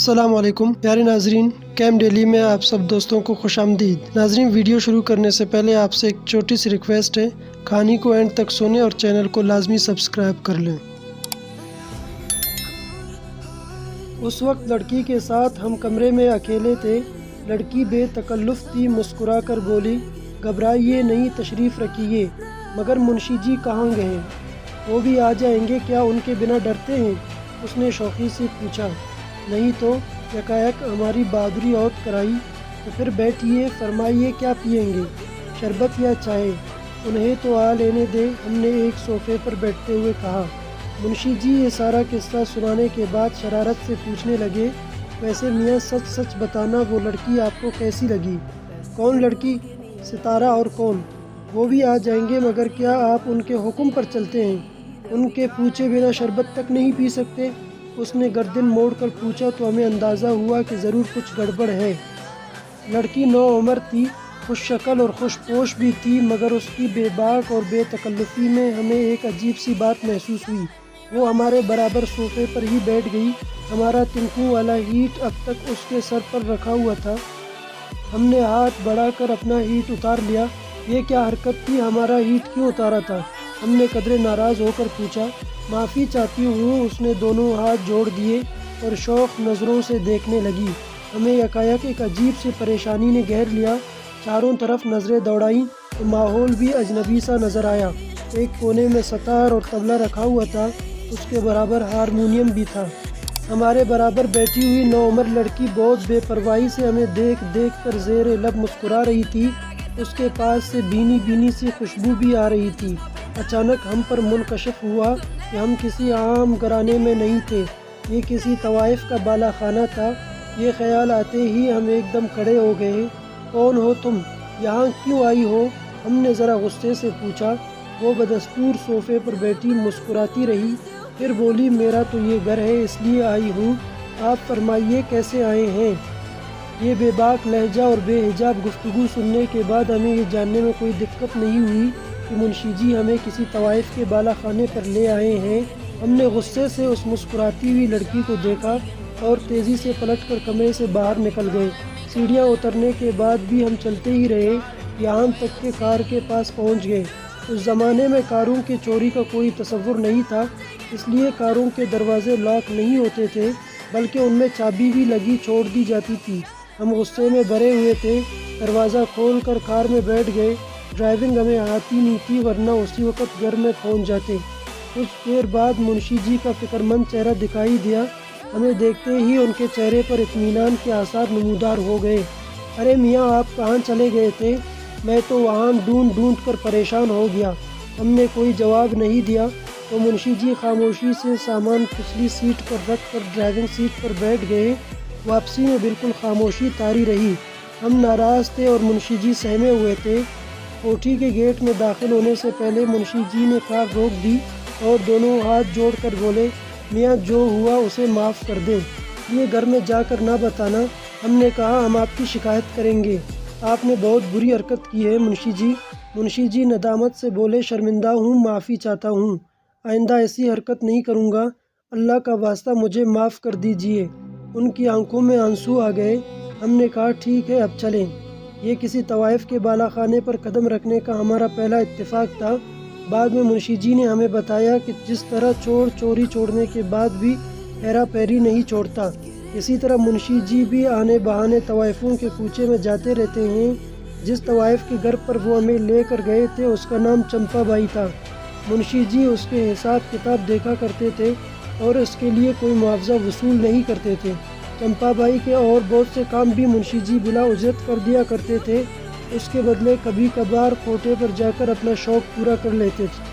السلام علیکم پیارے ناظرین، کیم ڈیلی میں آپ سب دوستوں کو خوش آمدید۔ ناظرین، ویڈیو شروع کرنے سے پہلے آپ سے ایک چھوٹی سی ریکویسٹ ہے، کہانی کو اینڈ تک سنیں اور چینل کو لازمی سبسکرائب کر لیں۔ اس وقت لڑکی کے ساتھ ہم کمرے میں اکیلے تھے۔ لڑکی بے تکلف تھی، مسکرا کر بولی، گھبرائیے نہیں، تشریف رکھیے، مگر منشی جی کہاں گئے؟ وہ بھی آ جائیں گے کیا؟ ان کے بنا ڈرتے ہیں؟ اس نے شوخی سے پوچھا۔ نہیں تو، یکایک ہماری بہادری عود کرائی۔ تو پھر بیٹھیے، فرمائیے کیا پئیں گے، شربت یا چائے؟ انہیں تو آ لینے دیں، ہم نے ایک صوفے پر بیٹھتے ہوئے کہا۔ منشی جی یہ سارا قصہ سنانے کے بعد شرارت سے پوچھنے لگے، ویسے میاں سچ سچ بتانا، وہ لڑکی آپ کو کیسی لگی؟ کون لڑکی؟ ستارہ اور کون؟ وہ بھی آ جائیں گے، مگر کیا آپ ان کے حکم پر چلتے ہیں؟ ان کے پوچھے بنا شربت تک نہیں پی سکتے؟ اس نے گردن موڑ کر پوچھا تو ہمیں اندازہ ہوا کہ ضرور کچھ گڑبڑ ہے۔ لڑکی نوعمر تھی، خوش شکل اور خوش پوش بھی تھی، مگر اس کی بے باک اور بے تکلفی میں ہمیں ایک عجیب سی بات محسوس ہوئی۔ وہ ہمارے برابر صوفے پر ہی بیٹھ گئی۔ ہمارا تنکوں والا ہیٹ اب تک اس کے سر پر رکھا ہوا تھا۔ ہم نے ہاتھ بڑھا کر اپنا ہیٹ اتار لیا۔ یہ کیا حرکت تھی؟ ہمارا ہیٹ کیوں اتارا تھا؟ ہم نے قدرے ناراض ہو کر پوچھا۔ معافی چاہتی ہوں، اس نے دونوں ہاتھ جوڑ دیے اور شوق نظروں سے دیکھنے لگی۔ ہمیں یکایک ایک عجیب سی پریشانی نے گھیر لیا۔ چاروں طرف نظریں دوڑائیں تو ماحول بھی اجنبی سا نظر آیا۔ ایک کونے میں ستار اور طبلہ رکھا ہوا تھا، اس کے برابر ہارمونیم بھی تھا۔ ہمارے برابر بیٹھی ہوئی نوعمر لڑکی بہت بے پرواہی سے ہمیں دیکھ دیکھ کر زیر لب مسکرا رہی تھی۔ اس کے پاس سے بھینی بھینی سی خوشبو بھی آ رہی تھی۔ اچانک ہم پر منکشف ہوا کہ ہم کسی عام گھرانے میں نہیں تھے، یہ کسی طوائف کا بالا خانہ تھا۔ یہ خیال آتے ہی ہم ایک دم کھڑے ہو گئے۔ کون ہو تم؟ یہاں کیوں آئی ہو؟ ہم نے ذرا غصے سے پوچھا۔ وہ بدستور صوفے پر بیٹھی مسکراتی رہی، پھر بولی، میرا تو یہ گھر ہے، اس لیے آئی ہوں۔ آپ فرمائیے کیسے آئے ہیں؟ یہ بے باک لہجہ اور بے حجاب گفتگو سننے کے بعد ہمیں یہ جاننے میں کوئی دقت نہیں ہوئی کہ منشی جی ہمیں کسی طوائف کے بالا خانے پر لے آئے ہیں۔ ہم نے غصے سے اس مسکراتی ہوئی لڑکی کو دیکھا اور تیزی سے پلٹ کر کمرے سے باہر نکل گئے۔ سیڑھیاں اترنے کے بعد بھی ہم چلتے ہی رہے، یہاں تک کہ کار کے پاس پہنچ گئے۔ اس زمانے میں کاروں کی چوری کا کوئی تصور نہیں تھا، اس لیے کاروں کے دروازے لاک نہیں ہوتے تھے، بلکہ ان میں چابی بھی لگی چھوڑ دی جاتی تھی۔ ہم غصے میں بھرے ہوئے تھے، دروازہ کھول کر کار میں بیٹھ گئے۔ ڈرائیونگ ہمیں آتی نہیں تھی، ورنہ اسی وقت گھر میں پہنچ جاتے۔ کچھ دیر بعد منشی جی کا فکر مند چہرہ دکھائی دیا۔ ہمیں دیکھتے ہی ان کے چہرے پر اطمینان کے آثار نمودار ہو گئے۔ ارے میاں، آپ کہاں چلے گئے تھے؟ میں تو وہاں ڈھونڈ ڈھونڈ کر پریشان ہو گیا۔ ہم نے کوئی جواب نہیں دیا تو منشی جی خاموشی سے سامان پچھلی سیٹ پر رکھ کر ڈرائیونگ سیٹ پر بیٹھ گئے۔ واپسی میں بالکل خاموشی طاری رہی۔ ہم ناراض تھے اور منشی جی سہمے ہوئے تھے۔ کوٹھی کے گیٹ میں داخل ہونے سے پہلے منشی جی نے کار روک دی اور دونوں ہاتھ جوڑ کر بولے، میاں جو ہوا اسے معاف کر دیں، یہ گھر میں جا کر نہ بتانا۔ ہم نے کہا، ہم آپ کی شکایت کریں گے، آپ نے بہت بری حرکت کی ہے منشی جی۔ منشی جی ندامت سے بولے، شرمندہ ہوں، معافی چاہتا ہوں، آئندہ ایسی حرکت نہیں کروں گا، اللہ کا واسطہ مجھے معاف کر دیجیے۔ ان کی آنکھوں میں آنسو آ گئے۔ ہم نے کہا، ٹھیک ہے، اب چلیں۔ یہ کسی طوائف کے بالا خانے پر قدم رکھنے کا ہمارا پہلا اتفاق تھا۔ بعد میں منشی جی نے ہمیں بتایا کہ جس طرح چور چوری چھوڑنے کے بعد بھی ہیرا پھیری نہیں چھوڑتا، اسی طرح منشی جی بھی آنے بہانے طوائفوں کے کوچے میں جاتے رہتے ہیں۔ جس طوائف کے گھر پر وہ ہمیں لے کر گئے تھے اس کا نام چمپا بائی تھا۔ منشی جی اس کے حساب کتاب دیکھا کرتے تھے اور اس کے لیے کوئی معاوضہ وصول نہیں کرتے تھے۔ چمپا بائی کے اور بہت سے کام بھی منشی جی بلا اجرت کر دیا کرتے تھے، اس کے بدلے کبھی کبھار کھوٹے پر جا کر اپنا شوق پورا کر لیتے تھے۔